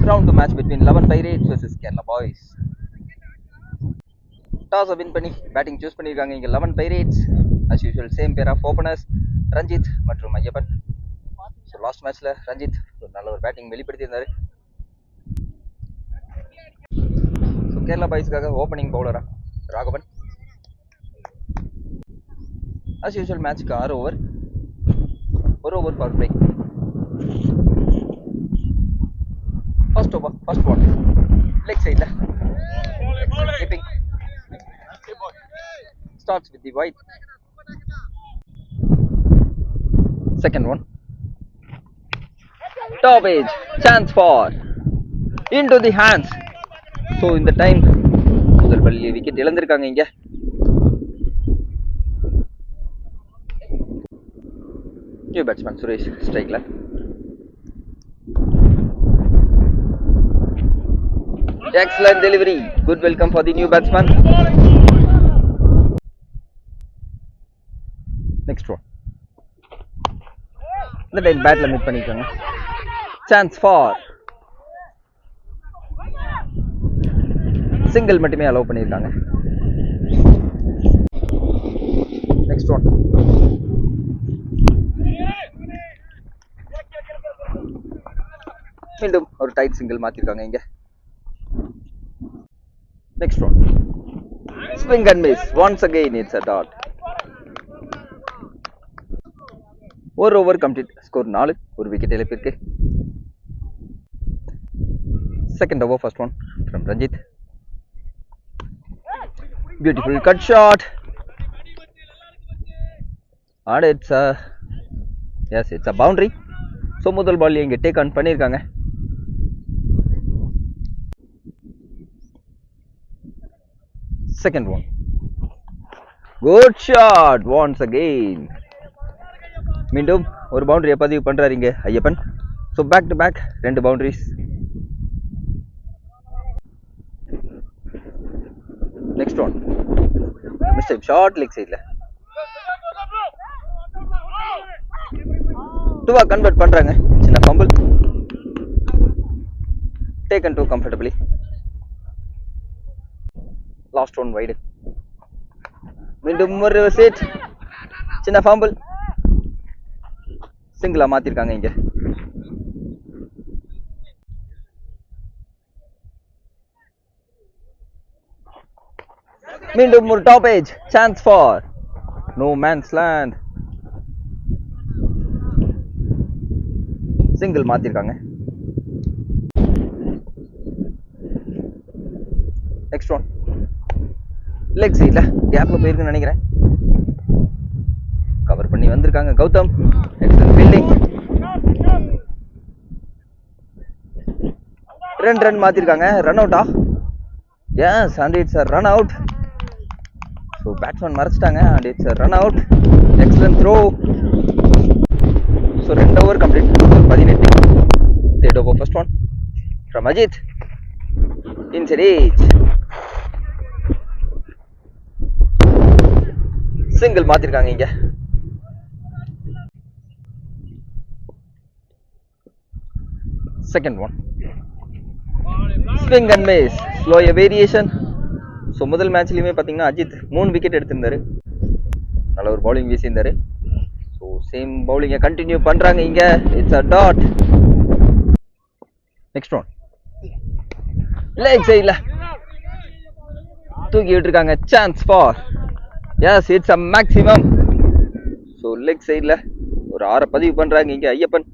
Round 2 match between 11 Pirates versus Kerala Boys. Toss win பண்ணி batting choose பண்ணியிருக்காங்க இங்கே 11 Pirates. As usual same pair of openers Ranjith மற்றும் Ayyappan. So last மேட்ச்ல ரஞ்சித் ஒரு நல்ல ஒரு பேட்டிங் வெளிப்படுத்தியிருந்தாரு. ஸோ கேரளா பாய்ஸ்க்காக ஓப்பனிங் பவுலரா ராகவன். as usual மேட்ச்க்கு 6 ஓவர், ஒரு over power break. First over, first one. Leg side la. Keeping. Starts with the wide. Second one. Top edge. Chance for. Into the hands. So in the time, முதல் பள்ளி wicket இழந்திருக்காங்க இங்க. New batsman Suresh strike la. Excellent delivery. Good welcome for the new batsman. Next one. The time bat la meet பண்ணிருக்காங்க. Chance for. Single மட்டுமே allow பண்ணிருக்காங்க. Next one. மீண்டும் ஒரு tight single மாத்திருக்காங்க இங்க. Next one. Swing and miss. Once again it's a dot. ஒரு over complete. Score 4, ஒரு wicket இழப்பிற்கு. Second over, first one from Ranjit. Beautiful cut shot. And it's a boundary. So முதல் பால் இங்க take on பண்ணிருக்காங்க. Second one. Good shot once again. மீண்டும் ஒரு பவுண்டரியை பதிவு பண்றாரு இங்க Ayyappan. So back to back 2 boundaries. Next one. Mr. Short leg side la. 2 convert பண்றாங்க. சின்ன fumble. Taken 2 comfortably. Last one wide. மீண்டும் ஒரு செட். சின்ன fumble. சிங்கிளா மாத்திருக்காங்க இங்க. மீண்டும் ஒரு top edge. Chance for. No man's land. Single மாத்திருக்காங்க. Next one. லெக் சைட்ல கேப்ல போயிருக்குன்னு நினைக்கிறேன். கவர் பண்ணி வந்திருக்காங்க கௌதம். Excellent fielding. 2 ரன் மாத்திருக்காங்க. ரன் அவுட்டா? Yes, and it's a run out. So batsman மறைச்சிட்டாங்க. And it's a run out. Excellent throw. So 2 over complete. 18. Third over, first one from Ajit. Inside edge. Single மாத்திருக்காங்க இங்க. Second one. Swing and miss. Slow a variation. So முதல் மேட்ச்லயுமே பார்த்தீங்கன்னா Ajith 3 wicket எடுத்திருந்தாரு. நல்ல ஒரு bowling வீசியிருந்தாரு. ஸோ சேம் பவுலிங்கை கண்டினியூ பண்றாங்க இங்க. It's a dot. Next one. Leg சைட்ல தூக்கி விட்டுருக்காங்க. Chance for. Yes, it's a maximum. So leg சைட்ல ஒரு 6 பதிவு பண்றாங்க இங்க ஐயப்பன்.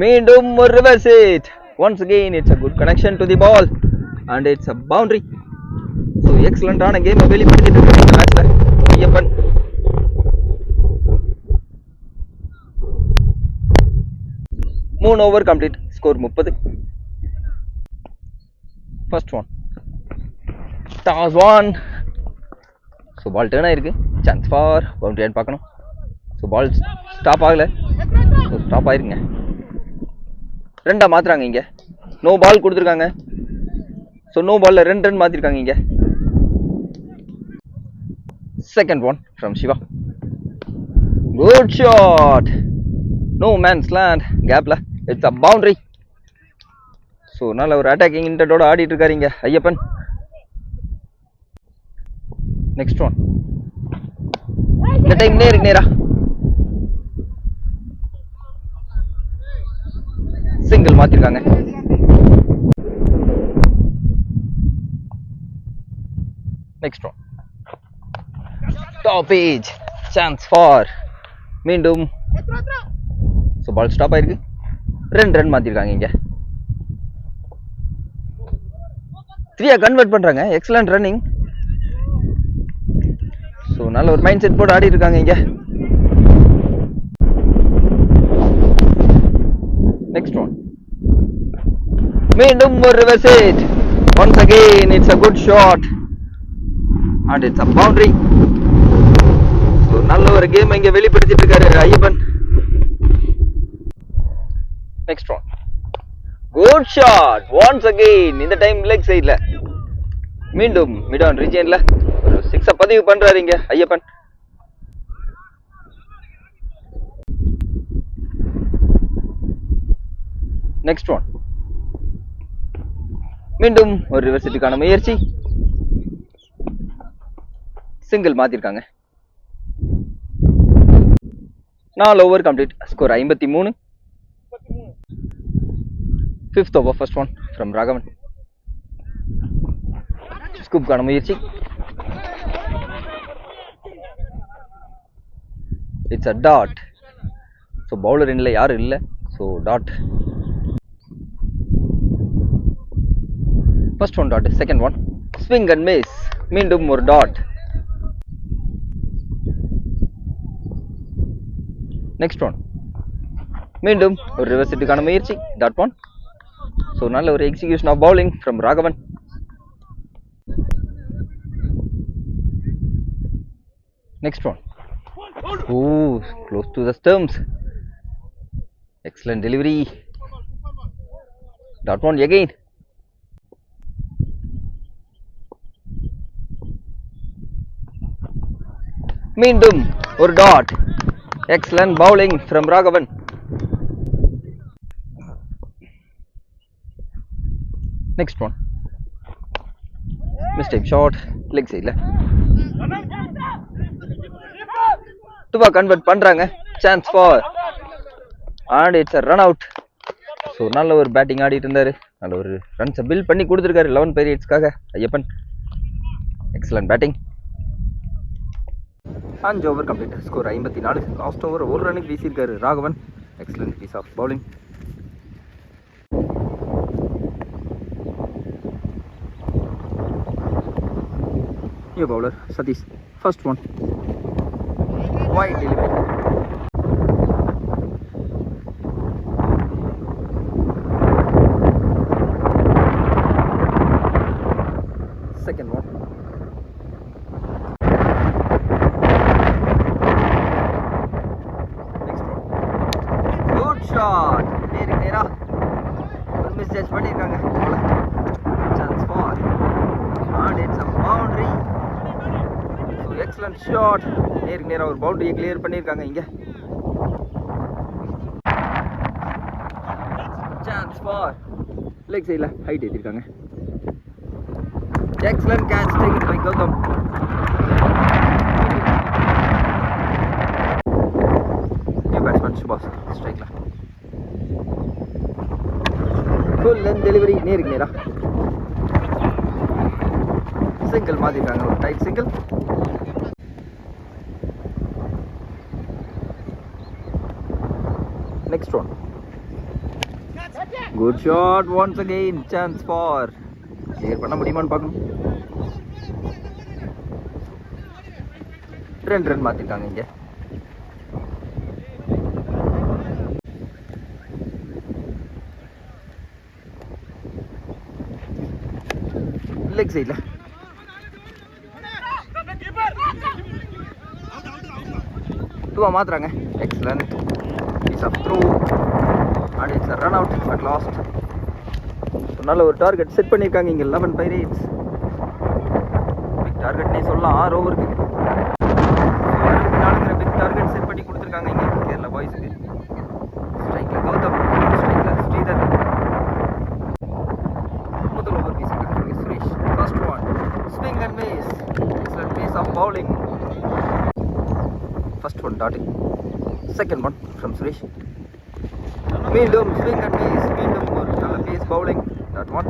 மீண்டும் ஒரு reverse hit. once again it's a good connection to the ball and it's a boundary. so excellent ஆன கேம் வெளிப்படுத்திட்டு இருக்காங்க இந்த மேட்ச்ல ஐயப்பன். மூணு over complete. Score 30. First one. Toss one. So ball turn ஆயிருக்கு. சான்ஸ் ஃபார் பவுண்டரியான்னு பார்க்கணும். ஸோ பால் ஸ்டாப் ஆகலை. ஸோ ஸ்டாப் ஆயிருங்க. 2 மாத்துறாங்க இங்க. நோ பால் கொடுத்துருக்காங்க. ஸோ நோ பால்ல 2 ரன் மாத்திருக்காங்க இங்க. Second one from Shiva. Good shot. No man's land. Gapல. It's a boundary. ஸோ நல்ல ஒரு அட்டாக்கிங் இன்டென்டோட ஆடிட்டு இருக்காருங்க ஐயப்பன். Next one. இந்த டைம் நேரா சிங்கிள் மாத்திருக்காங்க. Next one. Top edge chance for மீண்டும். ஸோ பால் ஸ்டாப் ஆயிருக்கு. 2 ரன் மாத்திருக்காங்க இங்க. 3 கன்வெர்ட் பண்றாங்க. Excellent running. ஸோ நல்ல ஒரு மைண்ட் செட் போட்டு ஆடி இருக்காங்க இங்க. Next one. மீண்டும் ஒரு reverse hit. Once again it's a good shot and it's a boundary. So நல்ல ஒரு கேம் இங்க வெளிப்படுத்திட்டு இருக்காரு Ayyappan. Next one. Good shot once again. இந்த டைம் லெக் சைட்ல மீண்டும் மிட் ஆன் ரீஜியன்ல ஒரு 6 பதிவு பண்றாரு இங்க ஐயப்பன். Next one. மீண்டும் ஒரு ரிவர்ஸ் ஹிட்டுக்கான முயற்சி. சிங்கிள் மாத்திருக்காங்க. 4 over complete. Score 53. 5th over, first one from Raghavan. Scoop கான முயற்சி. It's a dot. So bowler inல யாரும் இல்ல. So dot. First one dot, second one swing and miss. மீண்டும் ஒரு dot. Next one. மீண்டும் ஒரு ரிவர்ஸ் ஹிட்டுக்கான முயற்சி. dot one. So நல்ல ஒரு execution of bowling from Raghavan. Next one. Close to the stumps. Excellent delivery. Dot one again. மீண்டும் ஒரு dot. Excellent bowling from Raghavan. Next one. Mistake shot. Leg side. Tuva convert பண்றாங்க. Chance for. And it's a run out. So நல்ல ஒரு batting ஆடிட்டு இருந்தாரு. நல்ல ஒரு runs build பண்ணி கொடுத்திருக்காரு 11 பைரேட்ஸ்க்காக Ayyappan. Excellent batting. 5 over complete. Score 54. Last over ஒரு ரன்னுக்கு வீசியிருக்காரு Raghavan. Excellent piece of bowling. New bowler Satish. First one. Wide delivery. Second one. Next one. Good shot. நேரா ஒரு மிஸ் ஜட்ஜ் பண்ணிருக்காங்க. Chance for. And it's a boundary. Excellent shot. நேரா ஒரு பவுண்டரியை clear பண்ணியிருக்காங்க இங்க. Chance for. லெக் சைடில் height ஏற்றிருக்காங்க. Excellent catch taken by Gautham. New batsman Subash ஸ்ட்ரைக்ல. Full length delivery. நேரா சிங்கிள் மாற்றிருக்காங்க. ஒரு tight single. Next one. Good shot once again. Chance for. Clear பண்ண முடியுமான்னு பார்க்கணும். 2 ரன் மாத்திட்டாங்க இங்க. லெக் சைட்ல டூவா மாத்துறாங்க. Excellent piece of throw and it's a run out at last. நல்ல ஒரு டார்கெட் செட் பண்ணியிருக்காங்க இங்கே 11 பைரேட்ஸ். பிக் டார்கெட்னே சொல்லலாம் 6 ஓவருக்கு. பிக் டார்கெட் செட் பண்ணி கொடுத்துருக்காங்க. first one dot. Second one from Suresh. Meendum swing and miss. Meendum ஒரு நல்ல pace bowling. That one.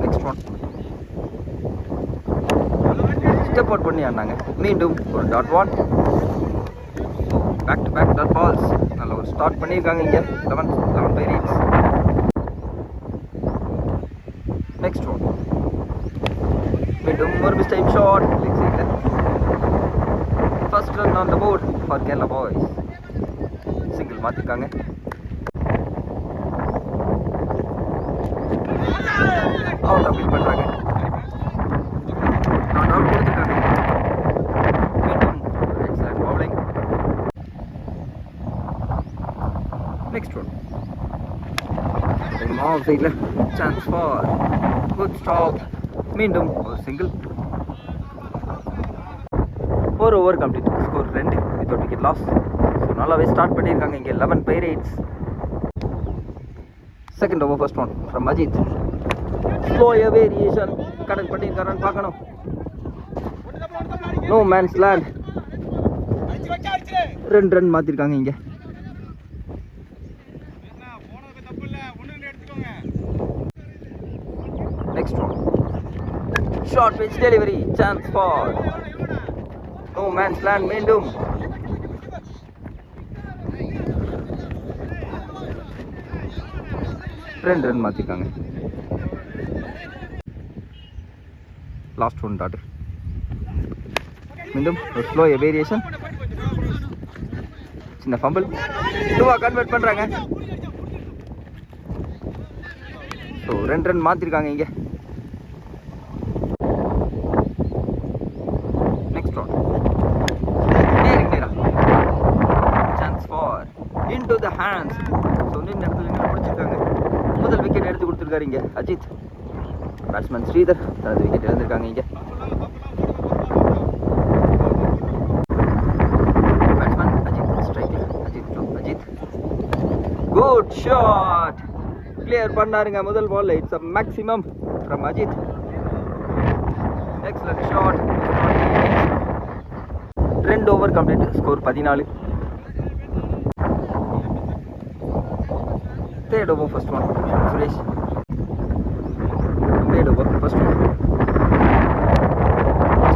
Next one. Step out பண்ணி ஆனாங்க. மீண்டும் ஒரு dot one. Back to back dot balls. நல்ல ஒரு ஸ்டார்ட் பண்ணிருக்காங்க இங்க. 11 by 8. Next one. மீண்டும் ஒரு mistake shot. First run on the board for Kerala boys. Single மாத்திருக்காங்க. Out of பண்றாங்க. Not out கொடுத்துட்டாங்க. மீண்டும் excellent bowling. Next one. Off side chance for good stop. மீண்டும் ஒரு single. 4 over complete. Score 2 without wicket loss. So நல்லாவே start பண்ணியிருக்காங்க இங்கே 11 by 8. Second over first one from Ajit. Slow variation. Connect பண்ணியிருக்காரான்னு பார்க்கணும். No man's land. 2 run மாற்றிருக்காங்க இங்கே. Next one. Short pitch delivery. Chance for no man's land. மீண்டும் run மாற்றிருக்காங்க. Last one dot. மீண்டும் ஒரு ஸ்லோ வேரியேஷன். சின்ன ஃபம்பிள். டூவா கன்வெர்ட் பண்ணுறாங்க. ஸோ 2 ரன் மாற்றிருக்காங்க இங்கே. Next one. Chance for into the hands. So நின்று இடத்துல பிடிச்சிருக்காங்க. முதல் விக்கெட் எடுத்து கொடுத்துருக்காரு இங்கே அஜித். பேட்ஸ்மேன் ஸ்ரீதர் தனது விக்கெட் இழந்திருக்காங்க இங்கே. பேட்ஸ்மேன் அஜித் ஸ்ட்ரைக்கில். Ajith good shot. கிளியர் பண்ணாருங்க முதல் ball. It's a maximum from Ajith. Excellent shot. 2 over complete. ஸ்கோர் 14. Third over first one. Suresh. Third over first one.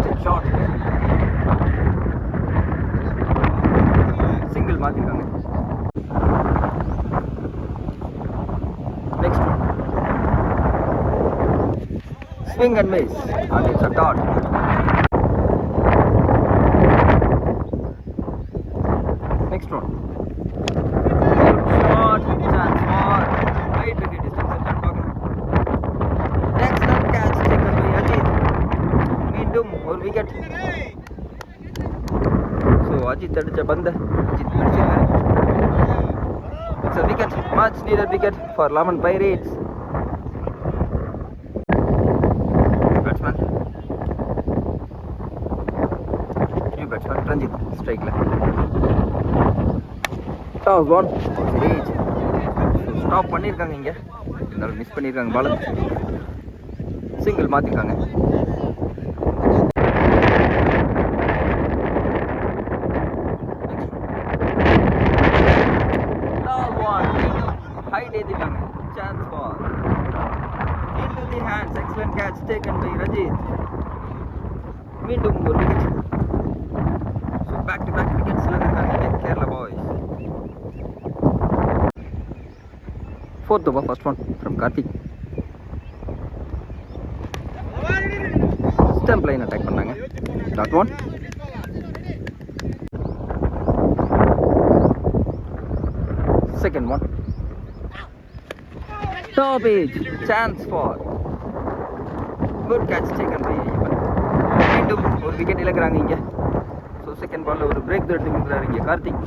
Step shot. Single மாத்திருக்காங்க. Next one. Swing and miss. And it's a dot. Next one. Shot. Chance for right wicket distance. Excellent catch taken by Ajit. மீண்டும் ஒரு wicket. So Ajith அடித்த பந்து அஜித் பிடிச்சிருக்காரு. It's a wicket. Much needed wicket for 11 by 8. Batsman. New batsman Ranjit strikeல. Toss one. Reach. Stop பண்ணியிருக்காங்க இங்கே. இருந்தாலும் miss பண்ணியிருக்காங்க பால். சிங்கிள் மாற்றிருக்காங்க. ஹைட் ஏற்றிருக்காங்க. Chance for into the hands. Excellent catch taken by Rajith. மீண்டும் ஒரு wicket. So back to back விக்கெட்ஸில் இருக்காங்க Kerala boys. Fourth over first one from Karthik. Stump line attack பண்ணாங்க. That one. Second one. Top edge. Chance for good catch taken by Ivan. மீண்டும் ஒரு wicket இழக்கிறாங்க இங்க. So second பால்ல ஒரு break through எடுத்துக்கிறாரு இங்கே Karthik.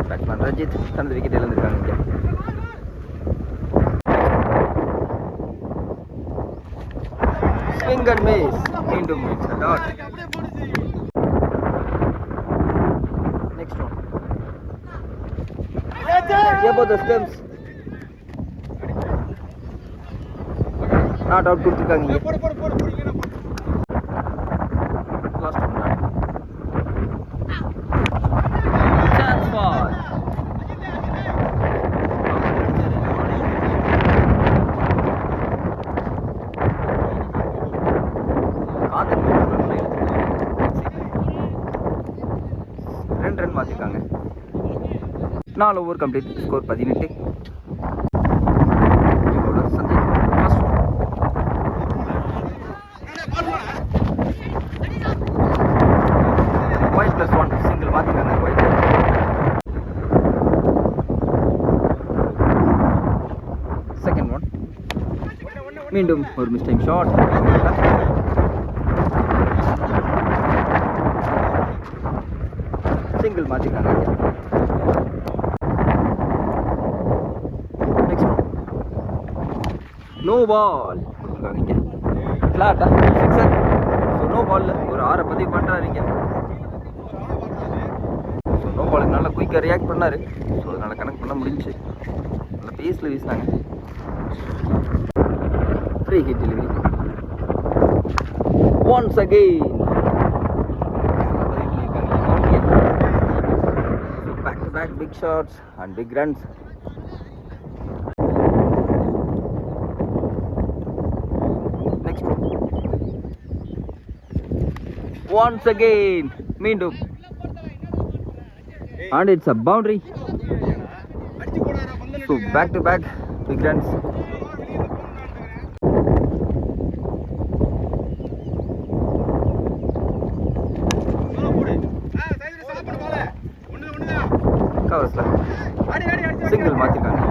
Batsman Ranjith தனது விக்கெட் இழந்திருக்காங்க இங்கே. Swing and miss. மீண்டும் it's a dot. Next one. Above the stumps. Not out கொடுத்துருக்காங்க இங்கே. மாற்றிருக்காங்க. 4 over complete. Score 18. Sanjay first 5+1 single மாற்றிருக்காங்க. Second one. மீண்டும் ஒரு மிஸ்டைம் ஷாட். சிங்கிள் மாற்றிருக்காங்க. Next one. நோ பால் கொடுத்துருக்காங்க. இங்கே ஃப்ளாட்டா சிக்ஸர். ஸோ நோ பாலில் ஒரு 6 பதிவு பண்ணுறாருங்க. ஸோ நோ பாலுக்கு நல்லா குயிக்காக ரியாக்ட் பண்ணார். ஸோ அதனால் கனெக்ட் பண்ண முடிஞ்சு. நல்லா பேஸில் வீசினாங்க. Free hit delivery. Once again back to back big shots and big runs. Next one. Once again மீண்டும் and it's a boundary. So back to back big runs. கவர்ஸ்ல சிங்கிள் மாற்றிருக்காங்க.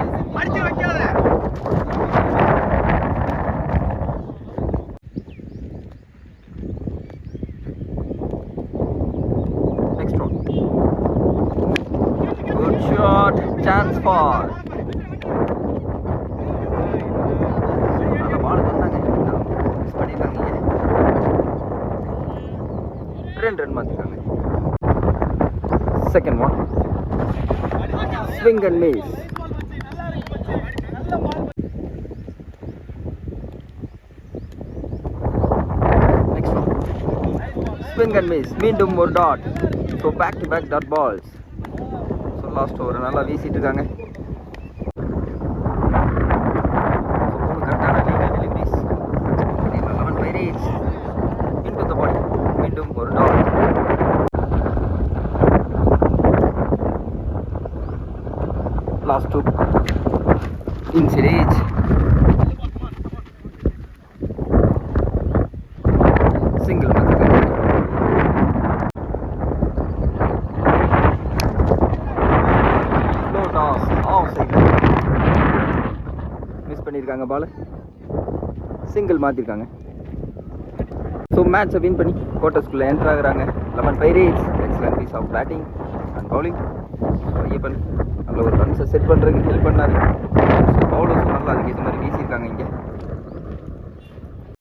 Next one. Good shot. Chance for. நல்ல ball வந்தாங்க. Miss பண்ணியிருக்காங்க. 2 run மாற்றிருக்காங்க. Second one. Swing and miss. Next one. Swing and miss. மீண்டும் ஒரு dot. So back to back dot balls. So last over நல்லா வீசிட்டு இருக்காங்க. So மூணு கரெக்டான legal deliveries. 11 Pirates into the body. மீண்டும் ஒரு டாட். Last 2 inside edge. Single மாத்திருக்காங்க. Low toss off side. Miss பண்ணியிருக்காங்க பால். சிங்கிள் மாற்றிருக்காங்க. ஸோ மேட்சை வின் பண்ணி கோட்டர்ஸ்குள்ளே என்ட்ரு ஆகுறாங்க 11 Pirates. Excellent piece of batting and bowling. So Ayyappan நல்ல ஒரு ரன்ஸை செட் பண்ணுறதுக்கு ஹெல்ப் பண்ணார். பவுலர்ஸும் நல்லா அதுக்கு ஏற்ற மாதிரி வீசியிருக்காங்க.